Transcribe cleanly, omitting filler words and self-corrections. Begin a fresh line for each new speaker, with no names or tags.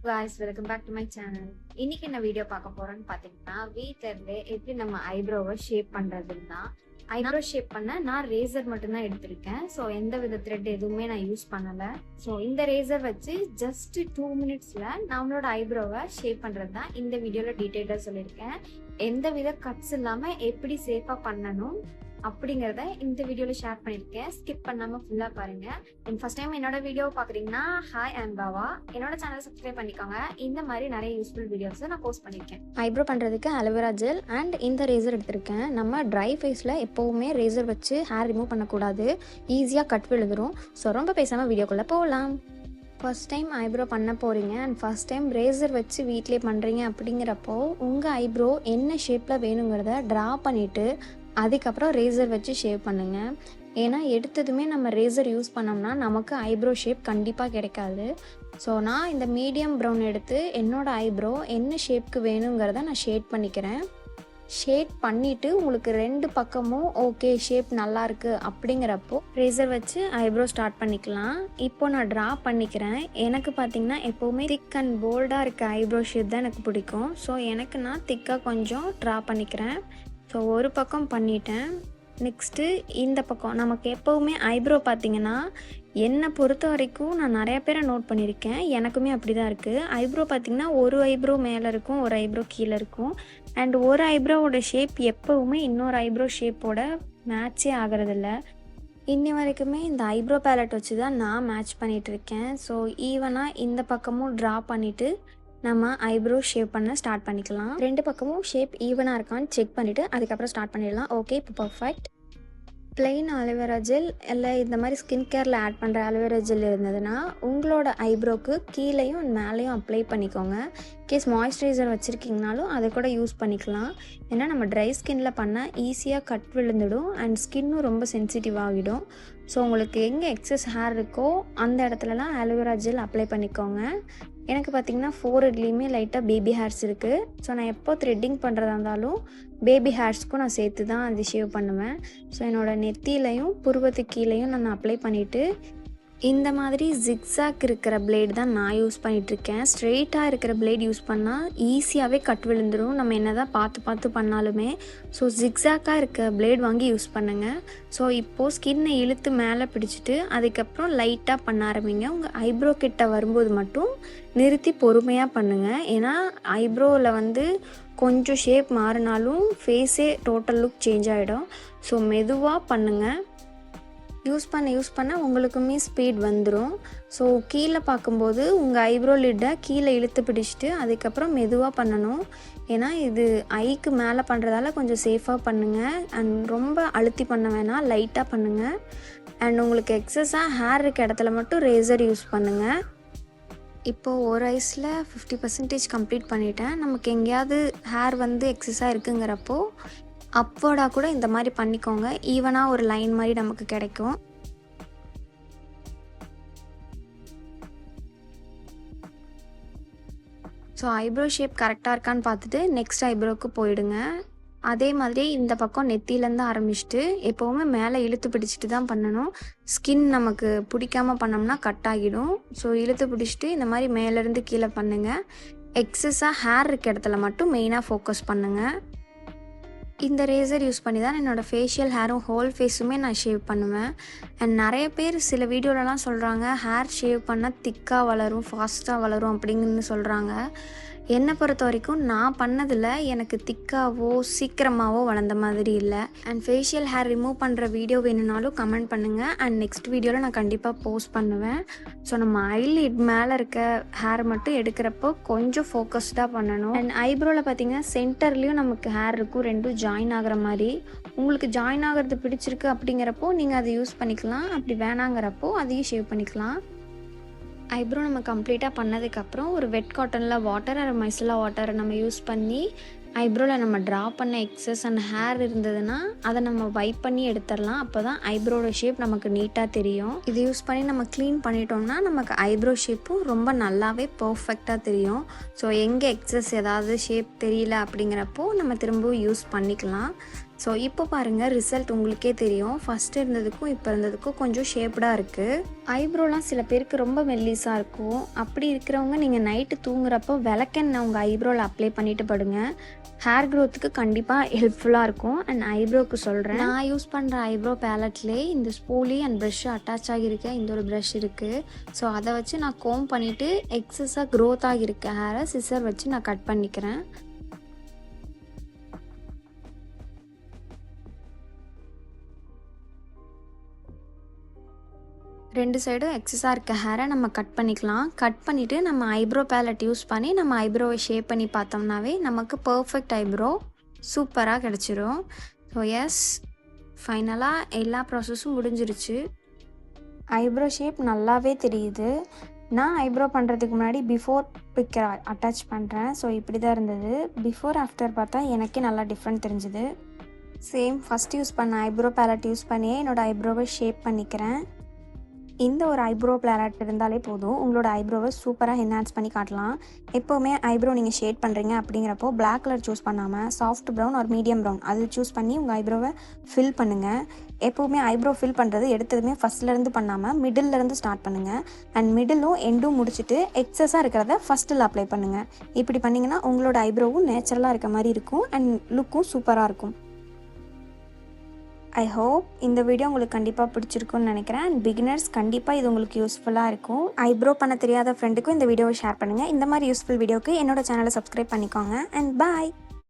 guys, welcome back to my channel. இன்னைக்கு என்ன video பார்க்க போறோம்னு பாத்தீங்கன்னா, வீட்ல இருந்தே எப்படி நம்ம ஐப்ரோவை ஷேப் பண்றதுன்னா, ஐப்ரோ ஷேப் பண்ண நான் ரேசர் மட்டும் தான் எடுத்திருக்கேன். ஸோ எந்த வித த்ரெட் எதுவுமே நான் யூஸ் பண்ணல. ஸோ இந்த ரேசர் வச்சு ஜஸ்ட் 2 மினிட்ஸ்ல நம்மளோட ஐப்ரோவை ஷேப் பண்றது தான் இந்த வீடியோல டீட்டெயிலா சொல்லியிருக்கேன். எந்த வித கட்ஸ் இல்லாம எப்படி சேஃபா பண்ணணும் அப்படிங்கிறத இந்த வீடியோல ஷேர் பண்ணியிருக்கேன். ஸ்கிப் பண்ணாம ஃபுல்லா பாருங்க. ஃபர்ஸ்ட் டைம் என்னோட வீடியோ பாக்குறீங்கன்னா ஹாய் அண்ட் பாவா, என்னோட சேனல் சப்ஸ்கிரைப் பண்ணிக்கோங்க. இந்த மாதிரி நிறைய யூஸ்ஃபுல் வீடியோஸ் நான் போஸ்ட் பண்ணியிருக்கேன்.
ஐப்ரோ பண்ணுறதுக்கு அலோவேரா ஜெல் அண்ட் இந்த ரேசர் எடுத்திருக்கேன். நம்ம ட்ரை ஃபேஸில் எப்போவுமே ரேசர் வச்சு ஹேர் ரிமூவ் பண்ணக்கூடாது, ஈஸியாக கட் விழுந்துடும். ஸோ ரொம்ப பேசாமல் வீடியோக்குள்ளே போகலாம். ஃபர்ஸ்ட் டைம் ஐப்ரோ பண்ண போகிறீங்க அண்ட் ஃபர்ஸ்ட் டைம் ரேசர் வச்சு வீட்டிலே பண்ணுறீங்க அப்படிங்கிறப்போ உங்கள் ஐப்ரோ என்ன ஷேப்பில் வேணுங்கிறத ட்ரா பண்ணிவிட்டு அதுக்கப்புறம் ரேசர் வச்சு ஷேவ் பண்ணுங்கள். ஏன்னா எடுத்ததுமே நம்ம ரேசர் யூஸ் பண்ணோம்னா நமக்கு ஐப்ரோ ஷேப் கண்டிப்பாக கிடைக்காது. ஸோ நான் இந்த மீடியம் ப்ரௌன் எடுத்து என்னோடய ஐப்ரோ என்ன ஷேப்க்கு வேணுங்கிறத நான் ஷேட் பண்ணிக்கிறேன். ஷேட் பண்ணிவிட்டு உங்களுக்கு 2 பக்கமும் ஓகே ஷேப் நல்லாயிருக்கு அப்படிங்கிறப்போ ரேசர் வச்சு ஐப்ரோ ஸ்டார்ட் பண்ணிக்கலாம். இப்போ நான் ட்ரா பண்ணிக்கிறேன். எனக்கு பார்த்திங்கன்னா எப்போவுமே திக் அண்ட் போல்டாக இருக்க ஐப்ரோ ஷேப் தான் எனக்கு பிடிக்கும். ஸோ எனக்கு நான் திக்காக கொஞ்சம் ட்ரா பண்ணிக்கிறேன். ஸோ ஒரு பக்கம் பண்ணிட்டேன். நெக்ஸ்ட்டு இந்த பக்கம் நமக்கு எப்போவுமே ஐப்ரோ பார்த்திங்கன்னா என்னை பொறுத்த வரைக்கும் நான் நிறையா பேரை நோட் பண்ணியிருக்கேன், எனக்குமே அப்படி தான் இருக்குது. ஐப்ரோ பார்த்திங்கன்னா ஒரு ஐப்ரோ மேலே இருக்கும், ஒரு ஐப்ரோ கீழே இருக்கும். அண்ட் ஒரு ஐப்ரோவோட ஷேப் எப்போவுமே இன்னொரு ஐப்ரோ ஷேப்போட மேட்சே ஆகிறதில்ல. இன்னி வரைக்குமே இந்த ஐப்ரோ பேலட் வச்சு தான் நான் மேட்ச் பண்ணிகிட்ருக்கேன். ஸோ ஈவனாக இந்த பக்கமும் ட்ரா பண்ணிவிட்டு நம்ம ஐப்ரோ ஷேப் பண்ண ஸ்டார்ட் பண்ணிக்கலாம். 2 பக்கமும் ஷேப் ஈவனாக இருக்கான்னு செக் பண்ணிவிட்டு அதுக்கப்புறம் ஸ்டார்ட் பண்ணிடலாம். ஓகே, இப்போ பர்ஃபெக்ட். ப்ளெயின் அலோவேரா ஜெல் இல்லை இந்த மாதிரி ஸ்கின் கேரில் ஆட் பண்ணுற அலோவேரா ஜெல் இருந்ததுன்னா உங்களோட ஐப்ரோக்கு கீழேயும் மேலேயும் அப்ளை பண்ணிக்கோங்க. கேஸ் மாய்ஸ்சரைசர் வச்சுருக்கீங்கனாலும் அதை கூட யூஸ் பண்ணிக்கலாம். ஏன்னா நம்ம ட்ரை ஸ்கின்னில் பண்ணால் ஈஸியாக கட் விழுந்துடும் அண்ட் ஸ்கின்னும் ரொம்ப சென்சிட்டிவ் ஆகிடும். ஸோ உங்களுக்கு எங்கே எக்ஸஸ் ஹேர் இருக்கோ அந்த இடத்துலலாம் அலோவேரா ஜெல் அப்ளை பண்ணிக்கோங்க. எனக்கு பார்த்திங்கன்னா ஃபோர்ஹெட்லேயுமே லைட்டாக பேபி ஹேர்ஸ் இருக்குது. ஸோ நான் எப்போ த்ரெட்டிங் பண்ணுறதா இருந்தாலும் பேபி ஹேர்ஸ்க்கும் நான் சேர்த்து தான் அது ஷேவ் பண்ணுவேன். ஸோ என்னோடய நெத்திலையும் புருவத்துக்கு கீழேயும் நான் அப்ளை பண்ணிவிட்டு இந்த மாதிரி ஜிக்ஸாக் இருக்கிற பிளேட் தான் நான் யூஸ் பண்ணிகிட்ருக்கேன். ஸ்ட்ரெயிட்டாக இருக்கிற பிளேட் யூஸ் பண்ணால் ஈஸியாகவே கட் விழுந்துடும், நம்ம என்ன தான் பார்த்து பண்ணாலுமே. ஸோ ஜிக்ஸாக்காக இருக்க பிளேட் வாங்கி யூஸ் பண்ணுங்கள். ஸோ இப்போது ஸ்கின்னை இழுத்து மேலே பிடிச்சிட்டு அதுக்கப்புறம் லைட்டாக பண்ண ஆரம்பிங்க. உங்கள் ஐப்ரோ கிட்ட வரும்போது மட்டும் நிறுத்தி பொறுமையாக பண்ணுங்கள். ஏன்னா ஐப்ரோவில் கொஞ்சம் ஷேப் மாறினாலும் ஃபேஸே டோட்டல் லுக் சேஞ்ச் ஆகிடும். ஸோ மெதுவாக பண்ணுங்கள். யூஸ் பண்ண உங்களுக்குமே ஸ்பீட் வந்துடும். ஸோ கீழே பார்க்கும்போது உங்கள் ஐப்ரோ லிட்டை கீழே இழுத்து பிடிச்சிட்டு அதுக்கப்புறம் மெதுவாக பண்ணணும். ஏன்னா இது ஐக்கு மேலே பண்ணுறதால கொஞ்சம் சேஃபாக பண்ணுங்கள். அண்ட் ரொம்ப அழுத்தி பண்ண வேணாம், லைட்டாக பண்ணுங்கள். அண்ட் உங்களுக்கு எக்ஸஸாக ஹேர் இருக்க இடத்துல மட்டும் ரேசர் யூஸ் பண்ணுங்கள். இப்போது ஒரு ஐஸில் 50% கம்ப்ளீட் பண்ணிட்டேன். நமக்கு எங்கேயாவது ஹேர் எக்ஸஸாக இருக்குங்கிறப்போ அப்வர்டாக கூட இந்த மாதிரி பண்ணிக்கோங்க. ஈவனாக ஒரு லைன் மாதிரி நமக்கு கிடைக்கும். ஸோ ஐப்ரோ ஷேப் கரெக்டாக இருக்கான்னு பார்த்துட்டு நெக்ஸ்ட் ஐப்ரோவுக்கு போயிடுங்க. அதே மாதிரி இந்த பக்கம் நெத்திலேருந்து ஆரம்பிச்சுட்டு எப்போவுமே மேலே இழுத்து பிடிச்சிட்டு தான் பண்ணணும். ஸ்கின் நமக்கு பிடிக்காமல் பண்ணோம்னா கட் ஆகிடும். ஸோ இழுத்து பிடிச்சிட்டு இந்த மாதிரி மேலேருந்து கீழே பண்ணுங்கள். எக்ஸஸாக ஹேர் இருக்க இடத்துல மட்டும் மெயினாக ஃபோக்கஸ் பண்ணுங்கள். இந்த ரேசர் யூஸ் பண்ணி தான் என்னோடய ஃபேஷியல் ஹேரும் ஹோல் ஃபேஸுமே நான் ஷேவ் பண்ணுவேன். அண்ட் நிறைய பேர் சில வீடியோலலாம் சொல்கிறாங்க ஹேர் ஷேவ் பண்ணால் திக்காக வளரும், ஃபாஸ்ட்டாக வளரும் அப்படிங்கன்னு சொல்கிறாங்க. என்னை பொறுத்த வரைக்கும் நான் பண்ணதில் எனக்கு திக்காவோ சீக்கிரமாகவோ வளர்ந்த மாதிரி இல்லை. அண்ட் ஃபேஷியல் ஹேர் ரிமூவ் பண்ணுற வீடியோ வேணும்னாலும் கமெண்ட் பண்ணுங்கள். அண்ட் நெக்ஸ்ட் வீடியோவில் நான் கண்டிப்பாக போஸ்ட் பண்ணுவேன். ஸோ நம்ம ஐலிட் மேலே இருக்க ஹேர் மட்டும் எடுக்கிறப்போ கொஞ்சம் ஃபோக்கஸ்டாக பண்ணணும். அண்ட் ஐப்ரோவில் பார்த்திங்கன்னா சென்டர்லேயும் நமக்கு ஹேர் இருக்கும், ரெண்டும் ஜாயின் ஆகிற மாதிரி. உங்களுக்கு ஜாயின் ஆகிறது பிடிச்சிருக்கு அப்படிங்கிறப்போ நீங்கள் அதை யூஸ் பண்ணிக்கலாம். அப்படி வேணாங்கிறப்போ அதையும் ஷேவ் பண்ணிக்கலாம். ஐப்ரோ நம்ம கம்ப்ளீட்டாக பண்ணதுக்கப்புறம் ஒரு வெட் காட்டனில் வாட்டர் ஆர் மைசலா வாட்டரை நம்ம யூஸ் பண்ணி ஐப்ரோவில் நம்ம ட்ரா பண்ண எக்ஸஸ் அண்ட் ஹேர் இருந்ததுன்னா அதை நம்ம வைப் பண்ணி எடுத்துடலாம். அப்போ தான் ஐப்ரோட ஷேப் நமக்கு நீட்டாக தெரியும். இது யூஸ் பண்ணி நம்ம க்ளீன் பண்ணிட்டோம்னா நமக்கு ஐப்ரோ ஷேப்பும் ரொம்ப நல்லாவே பர்ஃபெக்டாக தெரியும். ஸோ எங்கே எக்ஸஸ் ஏதாவது ஷேப் தெரியல அப்படிங்கிறப்போ நம்ம திரும்பவும் யூஸ் பண்ணிக்கலாம். ஸோ இப்போ பாருங்கள் ரிசல்ட் உங்களுக்கே தெரியும். ஃபஸ்ட்டு இருந்ததுக்கும் இப்போ இருந்ததுக்கும் கொஞ்சம் ஷேப்டாக இருக்குது. ஐப்ரோலாம் சில பேருக்கு ரொம்ப மெல்லிஸாக இருக்கும். அப்படி இருக்கிறவங்க நீங்கள் நைட்டு தூங்குறப்போ விளக்கெண்ணெய் உங்கள் ஐப்ரோவில் அப்ளை பண்ணிட்டு படுங்க. ஹேர் க்ரோத்துக்கு கண்டிப்பாக ஹெல்ப்ஃபுல்லாக இருக்கும். அண்ட் ஐப்ரோவுக்கு சொல்கிறேன், நான் யூஸ் பண்ணுற ஐப்ரோ பேலட்லேயே இந்த ஸ்பூலி அண்ட் ப்ரஷ் அட்டாச் ஆகியிருக்க இந்த ஒரு ப்ரஷ் இருக்குது. ஸோ அதை வச்சு நான் கோம் பண்ணிவிட்டு எக்ஸஸாக க்ரோத் ஆகியிருக்க ஹேரை சிசர் வச்சு நான் கட் பண்ணிக்கிறேன். ரெண்டு சைடும் எக்ஸஸாக இருக்க ஹேரை நம்ம கட் பண்ணிக்கலாம். கட் பண்ணிவிட்டு நம்ம ஐப்ரோ பேலட் யூஸ் பண்ணி நம்ம ஐப்ரோவை ஷேப் பண்ணி பார்த்தோம்னாவே நமக்கு பர்ஃபெக்ட் ஐப்ரோ சூப்பராக கிடச்சிரும். ஸோ எஸ், ஃபைனலாக எல்லா ப்ராசஸும் முடிஞ்சிருச்சு. ஐப்ரோ ஷேப் நல்லாவே தெரியுது. நான் ஐப்ரோ பண்ணுறதுக்கு முன்னாடி பிஃபோர் பிக்சர் அட்டாச் பண்ணுறேன். ஸோ இப்படி தான் இருந்தது. பிஃபோர் ஆஃப்டர் பார்த்தா எனக்கே நல்லா டிஃப்ரெண்ட் தெரிஞ்சுது. சேம் ஃபஸ்ட் யூஸ் பண்ண ஐப்ரோ பேலட் யூஸ் பண்ணியே என்னோடய ஐப்ரோவை ஷேப் பண்ணிக்கிறேன். இந்த ஒரு ஐப்ரோ பேலட் இருந்தாலே போதும், உங்களோட ஐப்ரோவை சூப்பராக என்ஹான்ஸ் பண்ணி காட்டலாம். எப்போவுமே ஐப்ரோ நீங்கள் ஷேட் பண்ணுறீங்க அப்படிங்கிறப்போ பிளாக் கலர் சூஸ் பண்ணாமல் சாஃப்ட் ப்ரௌன் ஒரு மீடியம் ப்ரௌன் அது சூஸ் பண்ணி உங்கள் ஐப்ரோவை ஃபில் பண்ணுங்கள். எப்போவுமே ஐப்ரோ ஃபில் பண்ணுறது எடுத்ததுமே ஃபஸ்ட்லேருந்து பண்ணாமல் மிடில்லேருந்து ஸ்டார்ட் பண்ணுங்கள். அண்ட் மிடிலும் எண்டும் முடிச்சுட்டு எக்ஸஸாக இருக்கிறத ஃபஸ்ட்டில் அப்ளை பண்ணுங்கள். இப்படி பண்ணிங்கன்னா உங்களோட ஐப்ரோவும் நேச்சுரலாக இருக்க மாதிரி இருக்கும் அண்ட் லுக்கும் சூப்பராக இருக்கும். ஐ ஹோப் இந்த வீடியோ உங்களுக்கு கண்டிப்பாக பிடிச்சிருக்குன்னு நினைக்கிறேன். அண்ட் பிகினர்ஸ் கண்டிப்பாக இது உங்களுக்கு யூஸ்ஃபுல்லாக இருக்கும். ஐப்ரோ பண்ண தெரியாத ஃப்ரெண்டுக்கும் இந்த வீடியோவை ஷேர் பண்ணுங்கள். இந்த மாதிரி யூஸ்ஃபுல் வீடியோக்கு என்னோட சேனலை சப்ஸ்கிரைப் பண்ணிக்கோங்க. அண்ட் பாய்.